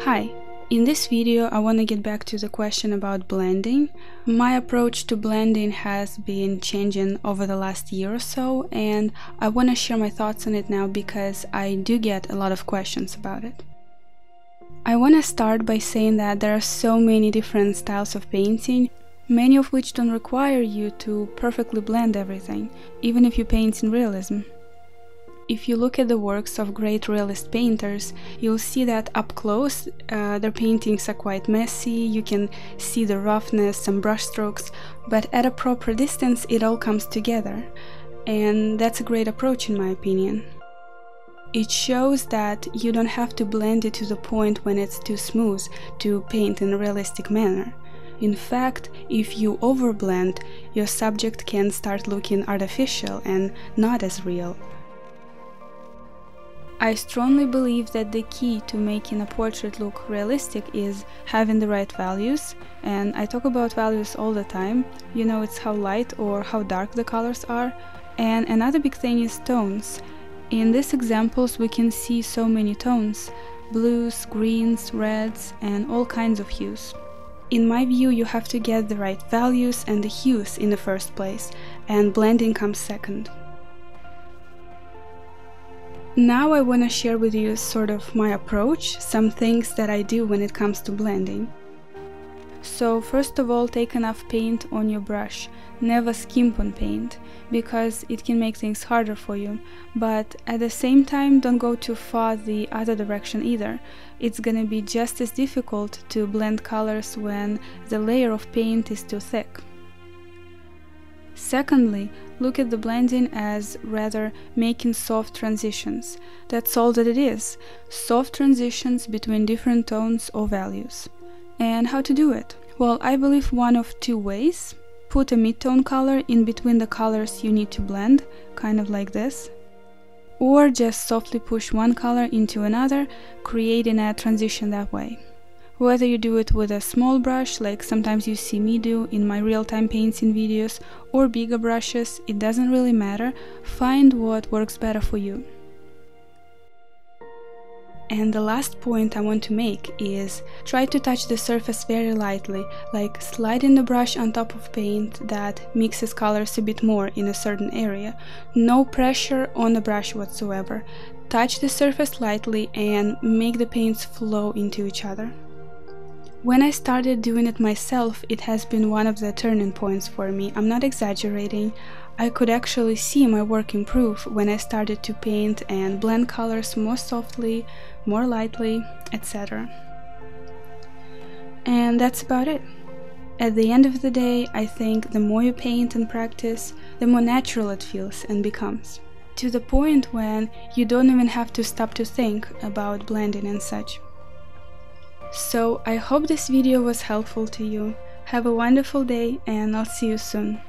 Hi, in this video I want to get back to the question about blending. My approach to blending has been changing over the last year or so, and I want to share my thoughts on it now because I do get a lot of questions about it. I want to start by saying that there are so many different styles of painting, many of which don't require you to perfectly blend everything, even if you paint in realism. If you look at the works of great realist painters, you'll see that up close their paintings are quite messy, you can see the roughness and brushstrokes, but at a proper distance it all comes together, and that's a great approach in my opinion. It shows that you don't have to blend it to the point when it's too smooth to paint in a realistic manner. In fact, if you overblend, your subject can start looking artificial and not as real. I strongly believe that the key to making a portrait look realistic is having the right values, and I talk about values all the time. You know, it's how light or how dark the colors are. And another big thing is tones. In these examples we can see so many tones: blues, greens, reds, and all kinds of hues. In my view, you have to get the right values and the hues in the first place, and blending comes second. Now I want to share with you sort of my approach, some things that I do when it comes to blending. So first of all, take enough paint on your brush. Never skimp on paint, because it can make things harder for you. But at the same time, don't go too far the other direction either. It's gonna be just as difficult to blend colors when the layer of paint is too thick. Secondly, look at the blending as rather making soft transitions. That's all that it is. Soft transitions between different tones or values. And how to do it? Well, I believe one of two ways. Put a mid-tone color in between the colors you need to blend, kind of like this. Or just softly push one color into another, creating a transition that way. Whether you do it with a small brush, like sometimes you see me do in my real-time painting videos, or bigger brushes, it doesn't really matter. Find what works better for you. And the last point I want to make is try to touch the surface very lightly, like sliding the brush on top of paint that mixes colors a bit more in a certain area. No pressure on the brush whatsoever. Touch the surface lightly and make the paints flow into each other. When I started doing it myself, it has been one of the turning points for me. I'm not exaggerating. I could actually see my work improve when I started to paint and blend colors more softly, more lightly, etc. And that's about it. At the end of the day, I think the more you paint and practice, the more natural it feels and becomes. To the point when you don't even have to stop to think about blending and such. So I hope this video was helpful to you. Have a wonderful day, and I'll see you soon.